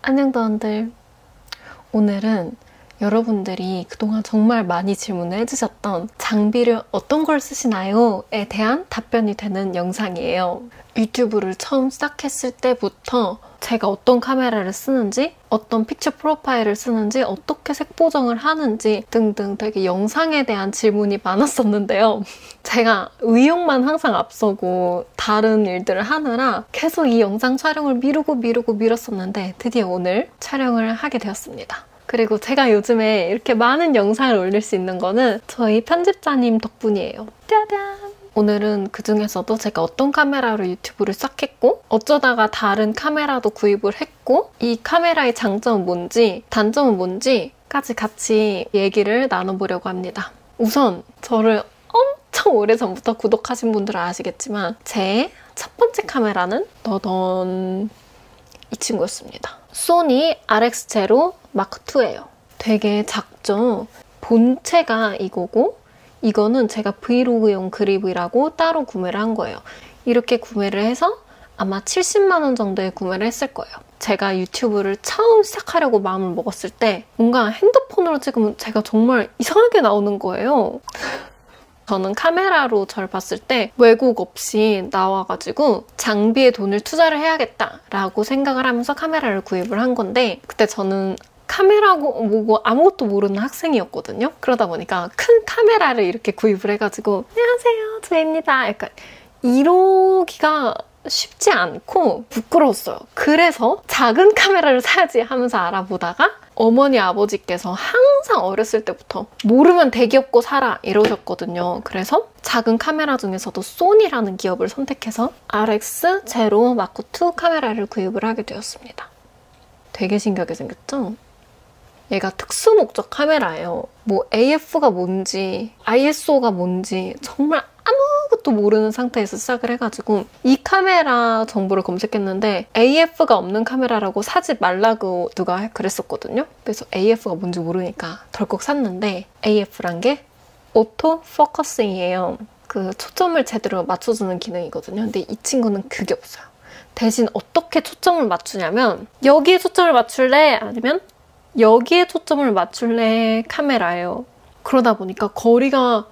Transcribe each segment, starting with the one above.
안녕도원들. 오늘은 여러분들이 그동안 정말 많이 질문을 해주셨던 장비를 어떤 걸 쓰시나요? 에 대한 답변이 되는 영상이에요. 유튜브를 처음 시작했을 때부터 제가 어떤 카메라를 쓰는지, 어떤 픽처 프로파일을 쓰는지, 어떻게 색 보정을 하는지 등등 되게 영상에 대한 질문이 많았었는데요. 제가 의욕만 항상 앞서고 다른 일들을 하느라 계속 이 영상 촬영을 미뤘었는데 드디어 오늘 촬영을 하게 되었습니다. 그리고 제가 요즘에 이렇게 많은 영상을 올릴 수 있는 거는 저희 편집자님 덕분이에요. 짜잔! 오늘은 그중에서도 제가 어떤 카메라로 유튜브를 시작했고 어쩌다가 다른 카메라도 구입을 했고 이 카메라의 장점은 뭔지 단점은 뭔지까지 같이 얘기를 나눠보려고 합니다. 우선 저를 엄청 오래전부터 구독하신 분들은 아시겠지만 제 첫 번째 카메라는 더던 이 친구였습니다. 소니 RX-제로 마크2예요. 되게 작죠? 본체가 이거고 이거는 제가 브이로그용 그립이라고 따로 구매를 한 거예요. 이렇게 구매를 해서 아마 70만 원 정도에 구매를 했을 거예요. 제가 유튜브를 처음 시작하려고 마음을 먹었을 때 뭔가 핸드폰으로 찍으면 제가 정말 이상하게 나오는 거예요. 저는 카메라로 저를 봤을 때 왜곡 없이 나와가지고 장비에 돈을 투자를 해야겠다라고 생각을 하면서 카메라를 구입을 한 건데 그때 저는 카메라고 뭐고 아무것도 모르는 학생이었거든요. 그러다 보니까 큰 카메라를 이렇게 구입을 해가지고 안녕하세요, 저입니다. 약간 이러기가 쉽지 않고 부끄러웠어요. 그래서 작은 카메라를 사야지 하면서 알아보다가 어머니 아버지께서 항상 어렸을 때부터 모르면 대기업 거 사라 이러셨거든요. 그래서 작은 카메라 중에서도 소니라는 기업을 선택해서 RX-제로 마크2 카메라를 구입을 하게 되었습니다. 되게 신기하게 생겼죠? 얘가 특수 목적 카메라예요. 뭐 AF가 뭔지 ISO가 뭔지 정말 아무것도 모르는 상태에서 시작을 해가지고 이 카메라 정보를 검색했는데 AF가 없는 카메라라고 사지 말라고 누가 그랬었거든요. 그래서 AF가 뭔지 모르니까 덜컥 샀는데 AF란 게 오토 포커싱이에요. 그 초점을 제대로 맞춰주는 기능이거든요. 근데 이 친구는 그게 없어요. 대신 어떻게 초점을 맞추냐면 여기에 초점을 맞출래? 아니면 여기에 초점을 맞출래? 카메라예요. 그러다 보니까 거리가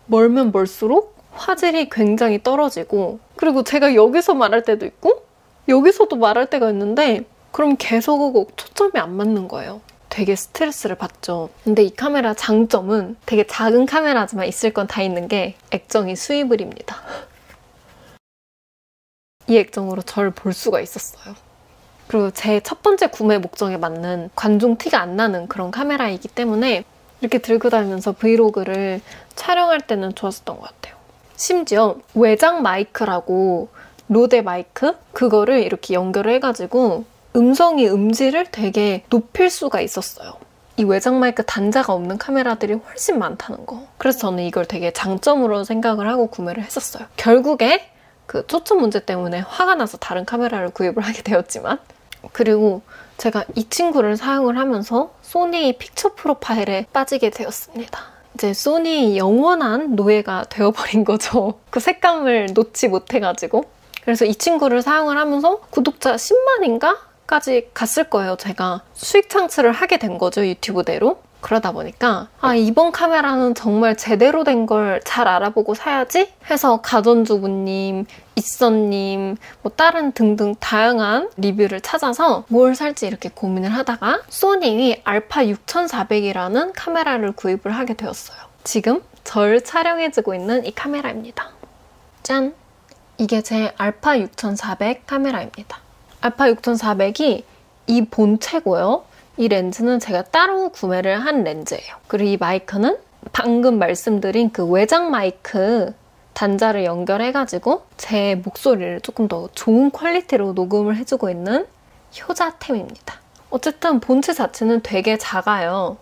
멀면 멀수록 화질이 굉장히 떨어지고 그리고 제가 여기서 말할 때도 있고 여기서도 말할 때가 있는데 그럼 계속 초점이 안 맞는 거예요. 되게 스트레스를 받죠. 근데 이 카메라 장점은 되게 작은 카메라지만 있을 건 다 있는 게 액정이 수입을입니다. 이 액정으로 저를 볼 수가 있었어요. 그리고 제 첫 번째 구매 목적에 맞는 관중 티가 안 나는 그런 카메라이기 때문에 이렇게 들고 다니면서 브이로그를 촬영할 때는 좋았었던 것 같아요. 심지어 외장 마이크라고 로데 마이크? 그거를 이렇게 연결을 해가지고 음질을 되게 높일 수가 있었어요. 이 외장 마이크 단자가 없는 카메라들이 훨씬 많다는 거. 그래서 저는 이걸 되게 장점으로 생각을 하고 구매를 했었어요. 결국에 그 초점 문제 때문에 화가 나서 다른 카메라를 구입을 하게 되었지만 그리고 제가 이 친구를 사용을 하면서 소니 픽처 프로파일에 빠지게 되었습니다. 이제 소니 영원한 노예가 되어버린 거죠. 그 색감을 놓지 못해가지고. 그래서 이 친구를 사용을 하면서 구독자 10만인가? 까지 갔을 거예요. 제가 수익 창출을 하게 된 거죠. 유튜브대로. 그러다 보니까 이번 카메라는 정말 제대로 된 걸 잘 알아보고 사야지 해서 가전주부님, 이선님, 뭐 다른 등등 다양한 리뷰를 찾아서 뭘 살지 이렇게 고민을 하다가 소니 알파 6400이라는 카메라를 구입을 하게 되었어요. 지금 절 촬영해주고 있는 이 카메라입니다. 짠! 이게 제 알파 6400 카메라입니다. 알파 6400이 이 본체고요. 이 렌즈는 제가 따로 구매를 한 렌즈예요. 그리고 이 마이크는 방금 말씀드린 그 외장 마이크 단자를 연결해가지고 제 목소리를 조금 더 좋은 퀄리티로 녹음을 해주고 있는 효자템입니다. 어쨌든 본체 자체는 되게 작아요.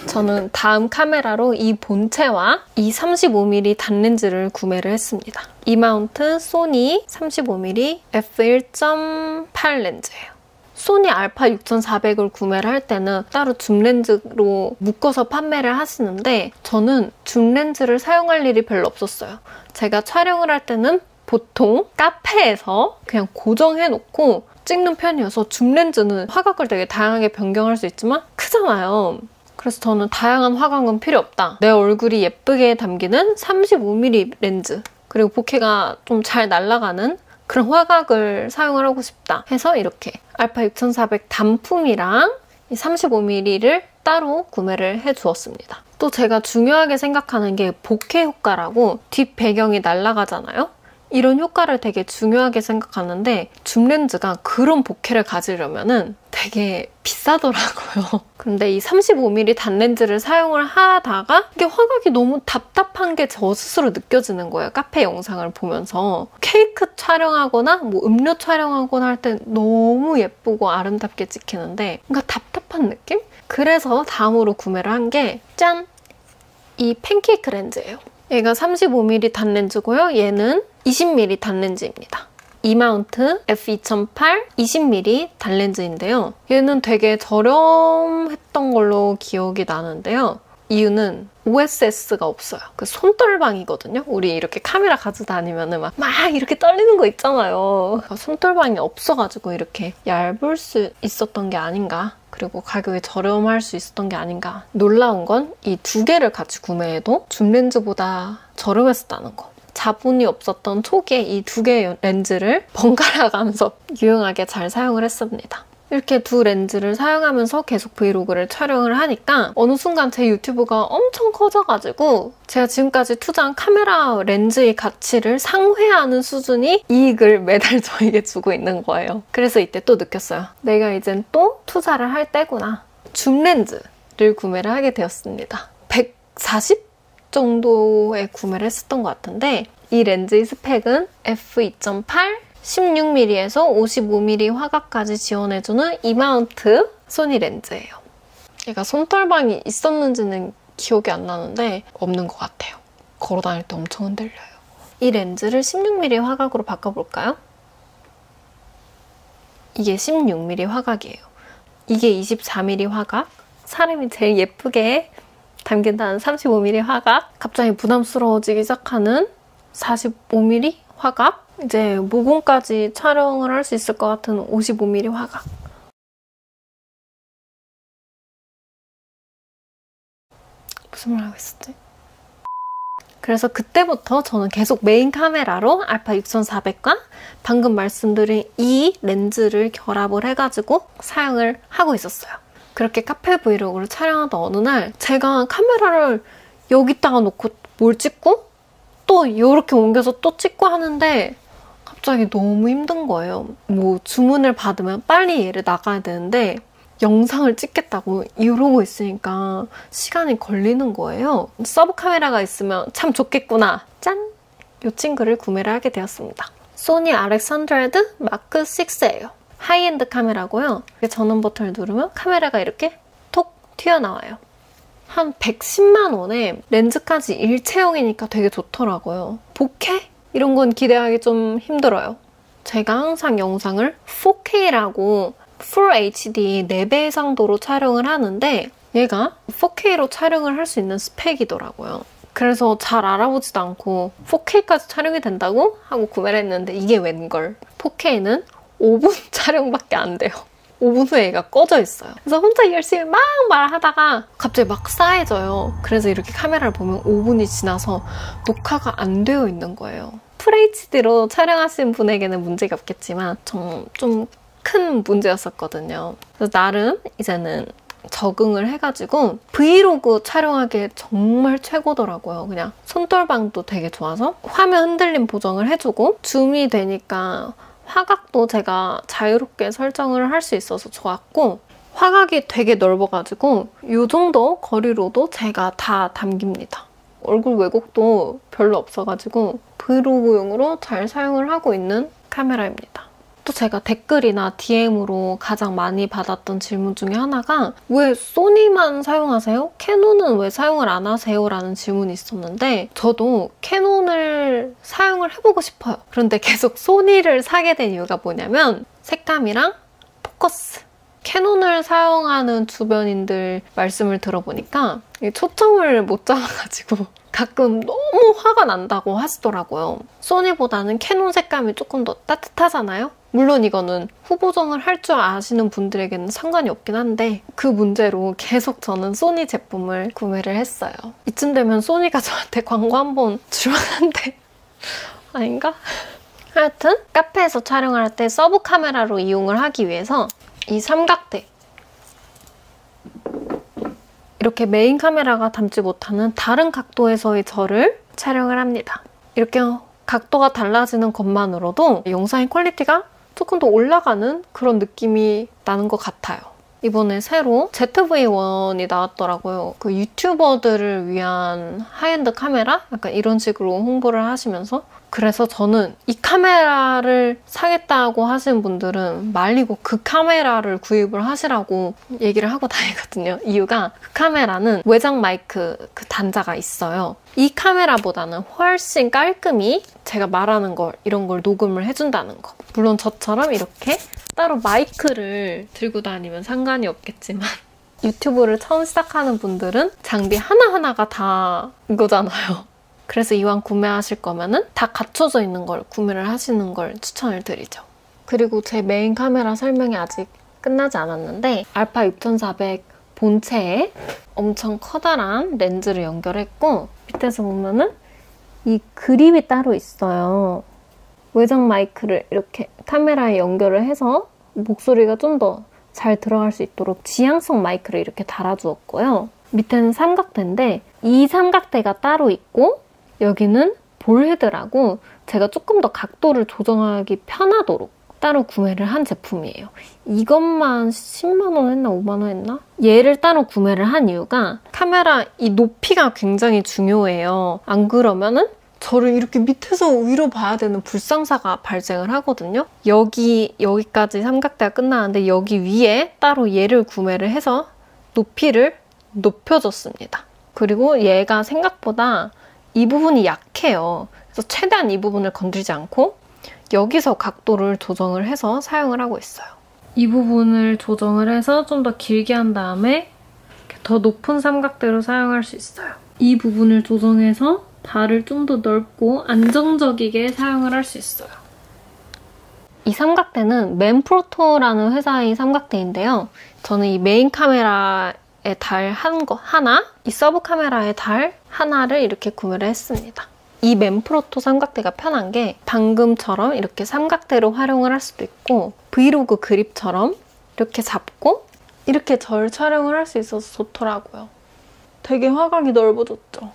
저는 다음 카메라로 이 본체와 이 35mm 단렌즈를 구매를 했습니다. 이 마운트 소니 35mm f1.8 렌즈예요. 소니 알파 6400을 구매를 할 때는 따로 줌렌즈로 묶어서 판매를 하시는데 저는 줌렌즈를 사용할 일이 별로 없었어요. 제가 촬영을 할 때는 보통 카페에서 그냥 고정해놓고 찍는 편이어서 줌렌즈는 화각을 되게 다양하게 변경할 수 있지만 크잖아요. 그래서 저는 다양한 화각은 필요 없다. 내 얼굴이 예쁘게 담기는 35mm 렌즈, 그리고 보케가 좀 잘 날아가는 그런 화각을 사용을 하고 싶다 해서 이렇게 알파 6400 단품이랑 이 35mm를 따로 구매를 해주었습니다. 또 제가 중요하게 생각하는 게 보케 효과라고 뒷 배경이 날아가잖아요? 이런 효과를 되게 중요하게 생각하는데 줌렌즈가 그런 보케를 가지려면은 되게 비싸더라고요. 근데 이 35mm 단렌즈를 사용을 하다가 이게 화각이 너무 답답한 게 저 스스로 느껴지는 거예요. 카페 영상을 보면서. 케이크 촬영하거나 뭐 음료 촬영하거나 할 때 너무 예쁘고 아름답게 찍히는데 뭔가 답답한 느낌? 그래서 다음으로 구매를 한 게 짠! 이 팬케이크 렌즈예요. 얘가 35mm 단렌즈고요. 얘는 20mm 단렌즈입니다. 이마운트 f2.8 20mm 단렌즈인데요. 얘는 되게 저렴했던 걸로 기억이 나는데요. 이유는 OSS가 없어요. 그 손떨방이거든요. 우리 이렇게 카메라 가지고 다니면 막 이렇게 떨리는 거 있잖아요. 손떨방이 없어가지고 이렇게 얇을 수 있었던 게 아닌가. 그리고 가격이 저렴할 수 있었던 게 아닌가. 놀라운 건 이 두 개를 같이 구매해도 줌렌즈보다 저렴했었다는 거. 자본이 없었던 초기에 이 두 개의 렌즈를 번갈아 가면서 유용하게 잘 사용을 했습니다. 이렇게 두 렌즈를 사용하면서 계속 브이로그를 촬영을 하니까 어느 순간 제 유튜브가 엄청 커져가지고 제가 지금까지 투자한 카메라 렌즈의 가치를 상회하는 수준이 이익을 매달 저에게 주고 있는 거예요. 그래서 이때 또 느꼈어요. 내가 이젠 또 투자를 할 때구나. 줌렌즈를 구매를 하게 되었습니다. 140 정도에 구매를 했었던 것 같은데 이 렌즈의 스펙은 f2.8 16mm에서 55mm 화각까지 지원해주는 이마운트 소니 렌즈예요. 얘가 손떨방이 있었는지는 기억이 안 나는데 없는 것 같아요. 걸어 다닐 때 엄청 흔들려요. 이 렌즈를 16mm 화각으로 바꿔볼까요? 이게 16mm 화각이에요. 이게 24mm 화각. 사람이 제일 예쁘게 담긴다는 35mm 화각. 갑자기 부담스러워지기 시작하는 45mm 화각. 이제 모공까지 촬영을 할 수 있을 것 같은 55mm 화각. 무슨 말 하고 있었지? 그래서 그때부터 저는 계속 메인 카메라로 알파 6400과 방금 말씀드린 이 렌즈를 결합을 해가지고 사용을 하고 있었어요. 그렇게 카페 브이로그를 촬영하던 어느 날 제가 카메라를 여기다가 놓고 뭘 찍고 또 이렇게 옮겨서 또 찍고 하는데 갑자기 너무 힘든 거예요. 뭐 주문을 받으면 빨리 얘를 나가야 되는데 영상을 찍겠다고 이러고 있으니까 시간이 걸리는 거예요. 서브 카메라가 있으면 참 좋겠구나. 짠! 이 친구를 구매를 하게 되었습니다. 소니 RX100 마크 6예요. 하이엔드 카메라고요. 전원 버튼을 누르면 카메라가 이렇게 톡 튀어나와요. 한 110만 원에 렌즈까지 일체형이니까 되게 좋더라고요. 보케? 이런 건 기대하기 좀 힘들어요. 제가 항상 영상을 4K라고 Full HD 4배 해상도로 촬영을 하는데 얘가 4K로 촬영을 할 수 있는 스펙이더라고요. 그래서 잘 알아보지도 않고 4K까지 촬영이 된다고 하고 구매를 했는데 이게 웬걸. 4K는 5분 촬영밖에 안 돼요. 5분 후에 얘가 꺼져 있어요. 그래서 혼자 열심히 막 말하다가 갑자기 막 싸해져요. 그래서 이렇게 카메라를 보면 5분이 지나서 녹화가 안 되어 있는 거예요. FHD로 촬영하신 분에게는 문제가 없겠지만 좀 큰 문제였었거든요. 그래서 나름 이제는 적응을 해가지고 브이로그 촬영하기에 정말 최고더라고요. 그냥 손떨방도 되게 좋아서 화면 흔들림 보정을 해주고 줌이 되니까 화각도 제가 자유롭게 설정을 할 수 있어서 좋았고 화각이 되게 넓어가지고 이 정도 거리로도 제가 다 담깁니다. 얼굴 왜곡도 별로 없어가지고 브이로그용으로 잘 사용을 하고 있는 카메라입니다. 또 제가 댓글이나 DM으로 가장 많이 받았던 질문 중에 하나가 왜 소니만 사용하세요? 캐논은 왜 사용을 안 하세요? 라는 질문이 있었는데 저도 캐논을 사용을 해보고 싶어요. 그런데 계속 소니를 사게 된 이유가 뭐냐면 색감이랑 포커스. 캐논을 사용하는 주변인들 말씀을 들어보니까 초점을 못 잡아가지고 가끔 너무 화가 난다고 하시더라고요. 소니보다는 캐논 색감이 조금 더 따뜻하잖아요? 물론 이거는 후보정을 할 줄 아시는 분들에게는 상관이 없긴 한데 그 문제로 계속 저는 소니 제품을 구매를 했어요. 이쯤 되면 소니가 저한테 광고 한번 줄여는데 아닌가? 하여튼 카페에서 촬영을 할 때 서브 카메라로 이용을 하기 위해서 이 삼각대 이렇게 메인 카메라가 담지 못하는 다른 각도에서의 저를 촬영을 합니다. 이렇게 각도가 달라지는 것만으로도 영상의 퀄리티가 조금 더 올라가는 그런 느낌이 나는 것 같아요. 이번에 새로 ZV-1이 나왔더라고요. 그 유튜버들을 위한 하이엔드 카메라? 약간 이런 식으로 홍보를 하시면서 그래서 저는 이 카메라를 사겠다고 하시는 분들은 말리고 그 카메라를 구입을 하시라고 얘기를 하고 다니거든요. 이유가 그 카메라는 외장 마이크 그 단자가 있어요. 이 카메라보다는 훨씬 깔끔히 제가 말하는 걸 이런 걸 녹음을 해준다는 거. 물론 저처럼 이렇게 따로 마이크를 들고 다니면 상관이 없겠지만 유튜브를 처음 시작하는 분들은 장비 하나하나가 다 이거잖아요. 그래서 이왕 구매하실 거면은 다 갖춰져 있는 걸 구매를 하시는 걸 추천을 드리죠. 그리고 제 메인 카메라 설명이 아직 끝나지 않았는데 알파 6400 본체에 엄청 커다란 렌즈를 연결했고 밑에서 보면은 이 그립이 따로 있어요. 외장 마이크를 이렇게 카메라에 연결을 해서 목소리가 좀 더 잘 들어갈 수 있도록 지향성 마이크를 이렇게 달아주었고요. 밑에는 삼각대인데 이 삼각대가 따로 있고 여기는 볼헤드라고 제가 조금 더 각도를 조정하기 편하도록 따로 구매를 한 제품이에요. 이것만 10만 원 했나 5만 원 했나? 얘를 따로 구매를 한 이유가 카메라 이 높이가 굉장히 중요해요. 안 그러면은 저를 이렇게 밑에서 위로 봐야 되는 불상사가 발생을 하거든요. 여기까지 삼각대가 끝나는데 여기 위에 따로 얘를 구매를 해서 높이를 높여줬습니다. 그리고 얘가 생각보다 이 부분이 약해요. 그래서 최대한 이 부분을 건드리지 않고 여기서 각도를 조정을 해서 사용을 하고 있어요. 이 부분을 조정을 해서 좀 더 길게 한 다음에 더 높은 삼각대로 사용할 수 있어요. 이 부분을 조정해서 발을 좀 더 넓고 안정적이게 사용을 할 수 있어요. 이 삼각대는 맨프로토라는 회사의 삼각대인데요. 저는 이 메인 카메라에 달 하나, 이 서브 카메라에 달 하나를 이렇게 구매를 했습니다. 이 맨프로토 삼각대가 편한 게 방금처럼 이렇게 삼각대로 활용을 할 수도 있고 브이로그 그립처럼 이렇게 잡고 이렇게 절 촬영을 할 수 있어서 좋더라고요. 되게 화각이 넓어졌죠.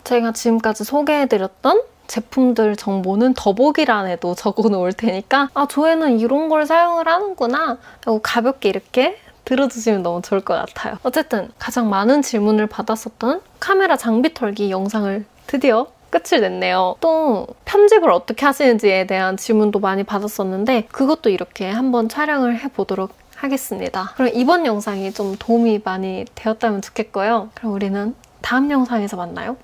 제가 지금까지 소개해드렸던 제품들 정보는 더보기란에도 적어놓을 테니까 아, 조회는 이런 걸 사용을 하는구나 하고 가볍게 이렇게 들어주시면 너무 좋을 것 같아요. 어쨌든 가장 많은 질문을 받았었던 카메라 장비 털기 영상을 드디어 끝을 냈네요. 또 편집을 어떻게 하시는지에 대한 질문도 많이 받았었는데 그것도 이렇게 한번 촬영을 해보도록 하겠습니다. 그럼 이번 영상이 좀 도움이 많이 되었다면 좋겠고요. 그럼 우리는 다음 영상에서 만나요.